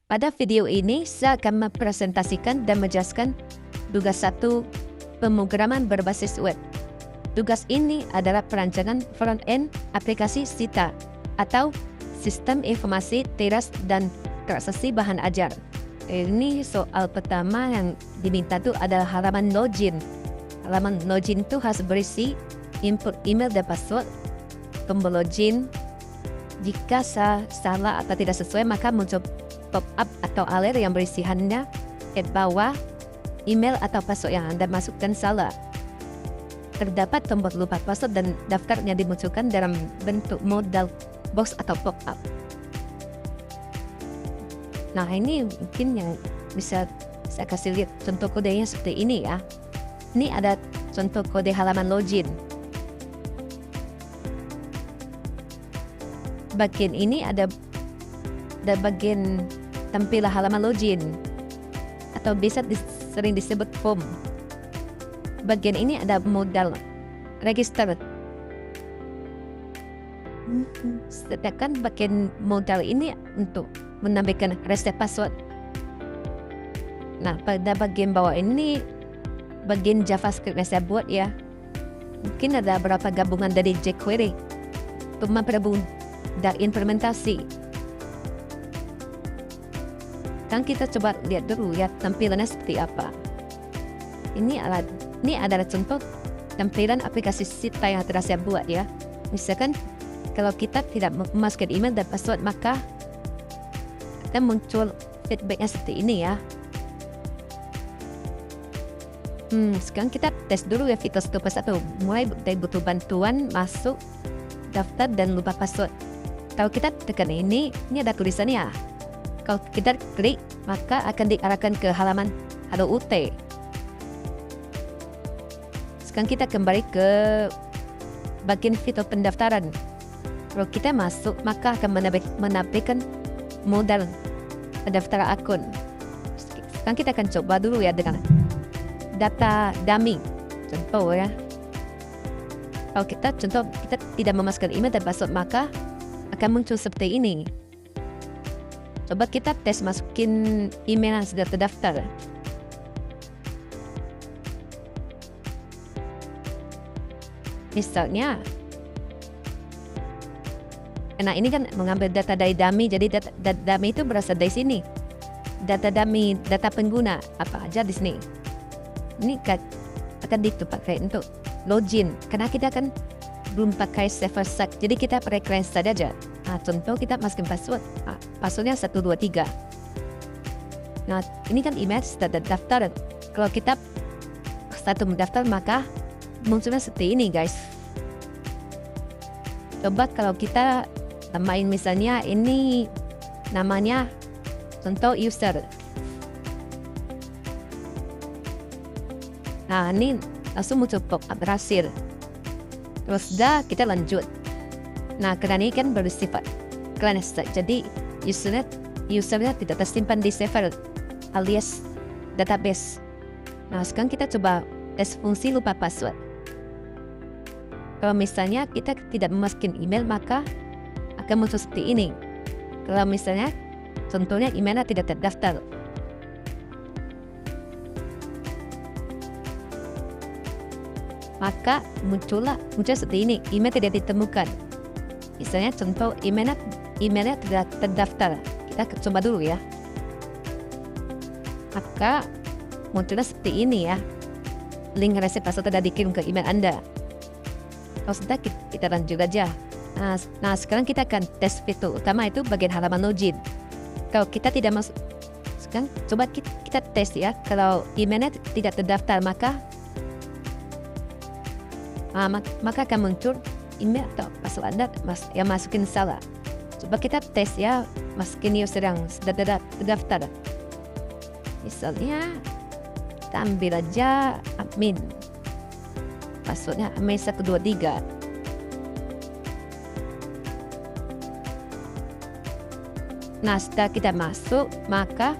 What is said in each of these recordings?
Pada video ini, saya akan mempresentasikan dan menjelaskan tugas 1 pemrograman berbasis web. Tugas ini adalah perancangan front-end aplikasi SITA atau Sistem Informasi Teras dan Transaksi Bahan Ajar. Ini soal pertama yang diminta itu adalah halaman login. Halaman login itu harus berisi input email dan password, tombol login. Jika salah atau tidak sesuai, maka muncul pop-up atau alert yang berisiannya at bawah email atau password yang Anda masukkan salah. Terdapat tombol lupa password dan daftarnya dimunculkan dalam bentuk modal box atau pop-up. Nah, ini mungkin yang bisa saya kasih lihat contoh kodenya seperti ini ya. Ini ada contoh kode halaman login. Bagian ini ada bagian tampilan halaman login atau bisa sering disebut form. Bagian ini ada modal register. Sedangkan bagian modal ini untuk menambahkan reset password. Nah, pada bagian bawah ini bagian JavaScript yang saya buat ya. Mungkin ada beberapa gabungan dari jQuery untuk mempermudah implementasi. Dan kita coba lihat dulu ya tampilannya seperti apa. Ini adalah contoh tampilan aplikasi SITA yang telah saya buat ya. Misalkan kalau kita tidak memasukkan email dan password, maka akan muncul feedbacknya seperti ini ya. Sekarang kita tes dulu ya fitur 1. Mulai dari butuh bantuan, masuk, daftar, dan lupa password. Kalau kita tekan ini ada tulisannya. Kalau kita klik, maka akan diarahkan ke halaman Hello UT. Sekarang kita kembali ke bagian fitur pendaftaran. Kalau kita masuk, maka akan menampilkan modal pendaftaran akun. Sekarang kita akan coba dulu ya dengan data dummy. Contoh ya. Kalau kita tidak memasukkan email dan password, maka akan muncul seperti ini. Coba kita tes masukin email yang sudah terdaftar. Misalnya, nah ini kan mengambil data dari dummy, jadi data dummy itu berasal dari sini. Data dummy, data pengguna apa aja di sini. Ini akan dipakai untuk login, karena kita kan belum pakai server site, jadi kita pakai client side aja. Nah, contoh kita masukin password, passwordnya 123. Nah, ini kan email sudah terdaftar. Kalau kita satu mendaftar, maka munculnya seperti ini guys. Coba kalau kita namain misalnya ini namanya contoh user. Nah, ini langsung muncul pop-up berhasil. Terus kita lanjut. Nah, karena ini kan bersifat client side, jadi usernya tidak tersimpan di server alias database. Nah, sekarang kita coba tes fungsi lupa password. Kalau misalnya kita tidak memasukkan email, maka akan muncul seperti ini. Kalau misalnya contohnya emailnya tidak terdaftar, maka muncul seperti ini, email tidak ditemukan. Misalnya contoh emailnya tidak terdaftar. Kita coba dulu ya. Maka munculnya seperti ini ya. Link reset password sudah dikirim ke email Anda. Kalau sudah, kita lanjut aja. Nah, sekarang kita akan tes fitur utama, itu bagian halaman login. Kalau kita tidak masuk, sekarang coba kita tes ya. Kalau emailnya tidak terdaftar, maka akan muncul email atau password Anda yang masukin salah. Coba kita tes ya, masukin user yang sudah terdaftar. Misalnya kita ambil aja admin, passwordnya admin 123. Nah, setelah kita masuk, maka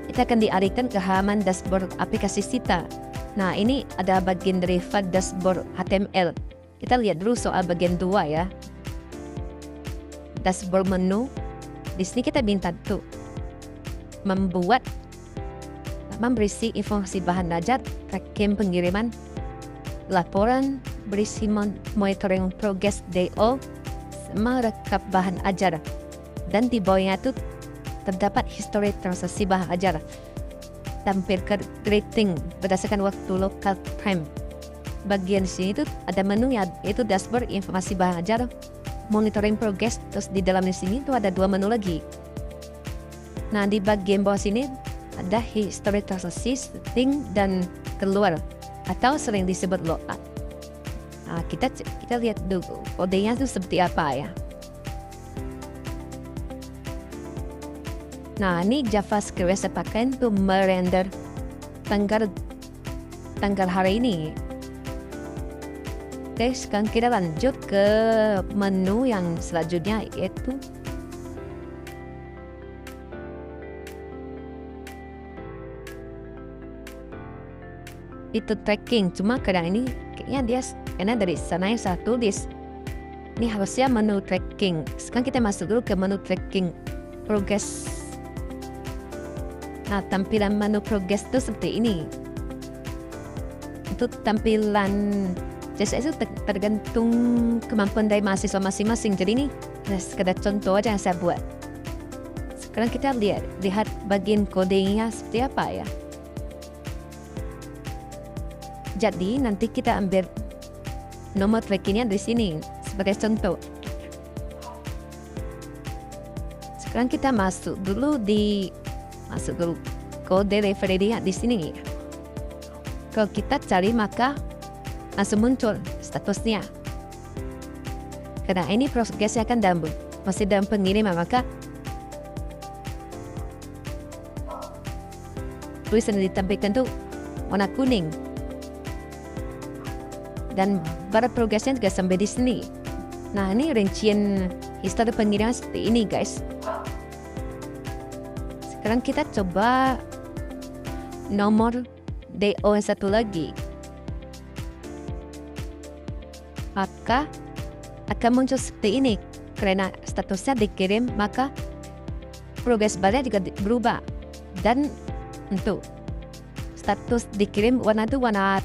kita akan dialihkan ke halaman dashboard aplikasi SITA. Nah, ini ada bagian dari file dashboard HTML. Kita lihat dulu soal bagian 2 ya. Dashboard menu. Di sini kita minta tuh membuat berisi informasi bahan ajar, tracking pengiriman, laporan, berisi monitoring progres DO, merekap bahan ajar. Dan di bawahnya itu terdapat histori transaksi bahan ajar. Tampilkan rating berdasarkan waktu local time. Bagian sini itu ada menu yaitu dashboard informasi bahan ajar, monitoring progress. Terus di dalam sini itu ada 2 menu lagi. Nah, di bagian bawah sini ada history transaksi, setting, dan keluar atau sering disebut logout. Nah, kita lihat dulu kodenya itu seperti apa ya. Nah, ini JavaScript yang saya pakai untuk merender tanggal hari ini. Oke, sekarang kita lanjut ke menu yang selanjutnya, yaitu itu tracking. Cuma kadang ini kayaknya karena dari sana yang saya tulis ini harusnya menu tracking. Sekarang kita masuk dulu ke menu tracking progress. Nah, tampilan menu progress itu seperti ini. Itu tampilan JSS itu tergantung kemampuan dari mahasiswa masing-masing. Jadi ini sekedar contoh aja yang saya buat. Sekarang kita lihat bagian kodenya seperti apa ya. Jadi nanti kita ambil nomor trackingnya di sini sebagai contoh. Sekarang kita masuk dulu kode referensinya di sini. Kalau kita cari maka langsung muncul statusnya. Karena ini progresnya kan masih dalam pengiriman, maka tulisan yang ditampilkan tuh warna kuning. Dan bar progresnya juga sampai di sini. Nah, ini rincian histori pengiriman seperti ini, guys. Sekarang kita coba nomor DO yang satu lagi. Maka akan muncul seperti ini. Karena statusnya dikirim, maka progres barnya juga berubah. Dan untuk status dikirim warna itu warna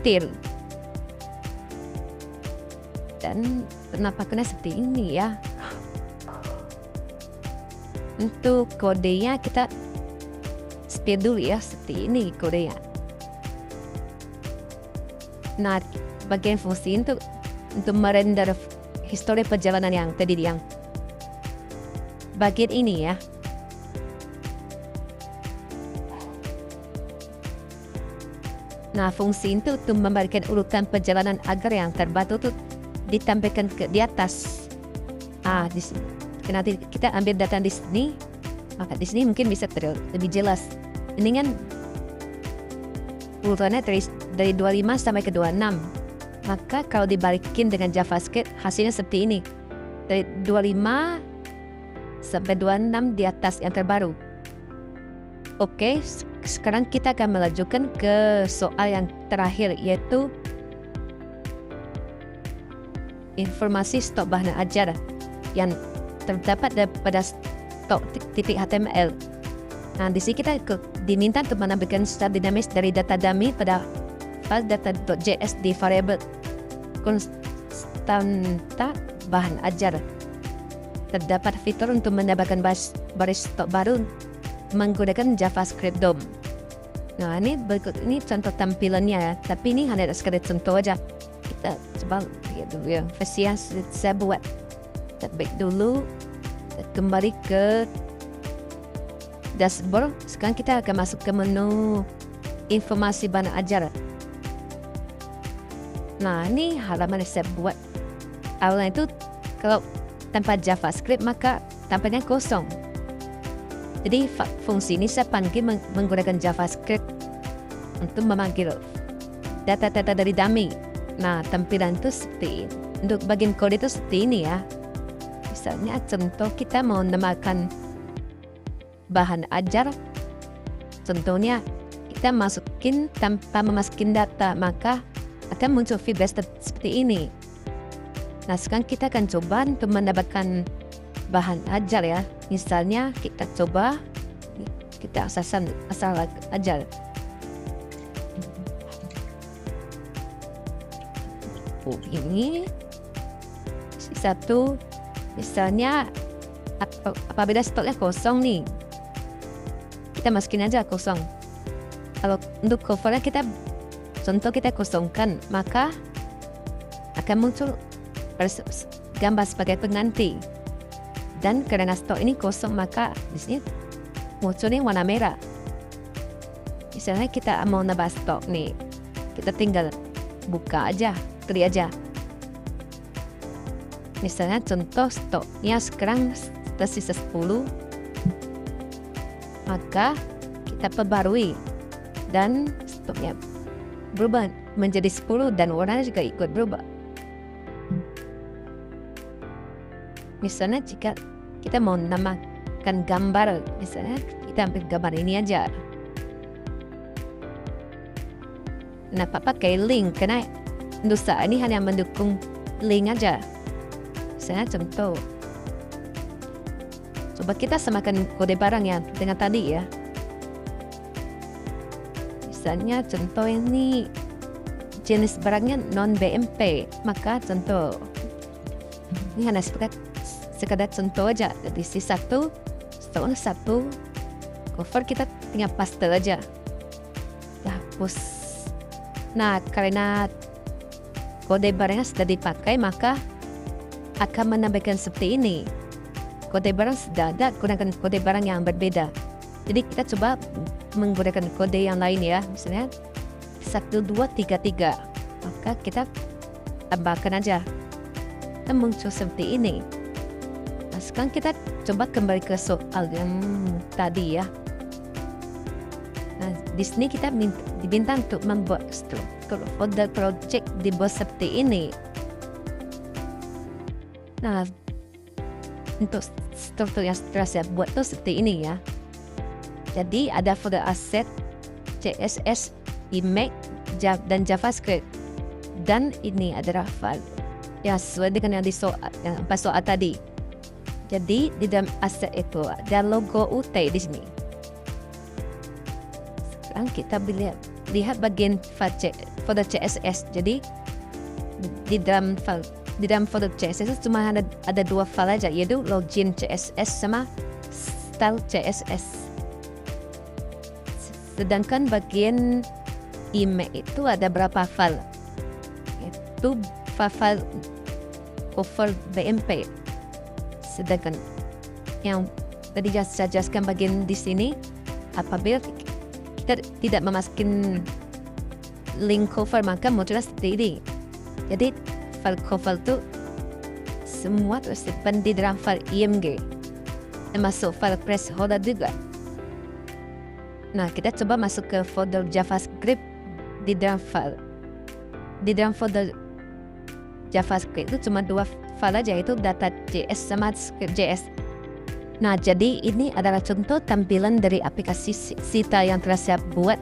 teal. Dan penampakannya seperti ini ya. Untuk kodenya kita speed dulu ya, seperti ini kodenya. Nah, bagian fungsi untuk merender histori perjalanan yang tadi yang bagian ini ya. Nah, fungsi itu untuk memberikan urutan perjalanan agar yang terbaru itu ditampilkan di atas. Di sini. Nanti kita ambil data di sini, maka di sini mungkin bisa lebih jelas. Ini kan urutannya dari 25 sampai ke 26. Maka kalau dibalikin dengan JavaScript hasilnya seperti ini. Dari 25 sampai 26 di atas yang terbaru. Oke, sekarang kita akan melanjutkan ke soal yang terakhir, yaitu informasi stok bahan ajar yang terdapat pada stok .html. Nah, di sini kita diminta untuk menampilkan secara dinamis dari data dummy pada file data.js di variabel konstanta bahan ajar. Terdapat fitur untuk menambahkan baris stok baru menggunakan JavaScript DOM. Nah, ini berikut ini contoh tampilannya ya, tapi ini hanya sekadar contoh aja. Kita coba lihat dulu ya versi yang saya buat. Kita back dulu, kita kembali ke dashboard. Sekarang kita akan masuk ke menu informasi bahan ajar. Nah, ini halaman yang saya buat. Awalnya itu kalau tanpa JavaScript maka tampilnya kosong. Jadi fungsi ini saya panggil menggunakan JavaScript untuk memanggil data-data dari dummy. Nah, tampilan itu seperti ini. Untuk bagian kode itu seperti ini ya. Misalnya contoh kita mau menambahkan bahan ajar. Contohnya kita masukin tanpa memasukin data, maka akan muncul feedback seperti ini. Nah, sekarang kita akan coba untuk mendapatkan bahan ajar ya. Misalnya kita coba Kita asal aja. Ini satu, misalnya apabila stoknya kosong nih, kita masukin aja kosong. Kalau untuk covernya contoh kita kosongkan, maka akan muncul gambar sebagai pengganti. Dan karena stok ini kosong, maka di sini munculnya warna merah. Misalnya kita mau nambah stok nih, kita tinggal buka aja, klik aja. Misalnya contoh stoknya sekarang tersisa 10, maka kita perbarui dan stoknya berubah menjadi 10 dan warnanya juga ikut berubah. Misalnya jika kita mau namakan gambar, misalnya kita ambil gambar ini aja. Nah, pakai link karena Nusa ini hanya mendukung link aja. Misalnya contoh, coba kita samakan kode barang yang dengan tadi ya. Misalnya contoh ini jenis barangnya non BMP, maka contoh ini hanya sekadar contoh aja. Jadi si satu cover kita tinggal paste aja, hapus. Nah, karena kode barangnya sudah dipakai, maka akan menambahkan seperti ini. Kode barang sudah ada, gunakan kode barang yang berbeda. Jadi kita coba menggunakan kode yang lain ya. Misalnya 1233. Maka kita tambahkan aja. Dan muncul seperti ini. Nah, sekarang kita coba kembali ke soal yang tadi ya. Nah, di sini kita diminta untuk membuat struktur folder project di bawah seperti ini. Nah, untuk struktur yang setelah saya buat tuh seperti ini ya. Jadi ada folder aset, CSS, image, dan JavaScript. Dan ini adalah file yang sesuai dengan yang soal tadi. Jadi di dalam aset itu ada logo UT di sini. Sekarang kita lihat bagian folder CSS. Jadi di dalam folder CSS cuma ada dua file aja, yaitu login CSS sama style CSS. Sedangkan bagian image itu ada berapa file? Itu file cover BMP. Sedangkan yang tadi saya jelaskan bagian di sini, apabila kita tidak memasukkan link cover, maka munculnya seperti ini. Jadi file cover itu semua tersimpan di dalam file img, termasuk file placeholder juga. Nah, kita coba masuk ke folder JavaScript di dalam file. Di dalam folder JavaScript itu cuma dua file aja, yaitu data.js sama script.js. Nah, jadi ini adalah contoh tampilan dari aplikasi Sita yang telah saya buat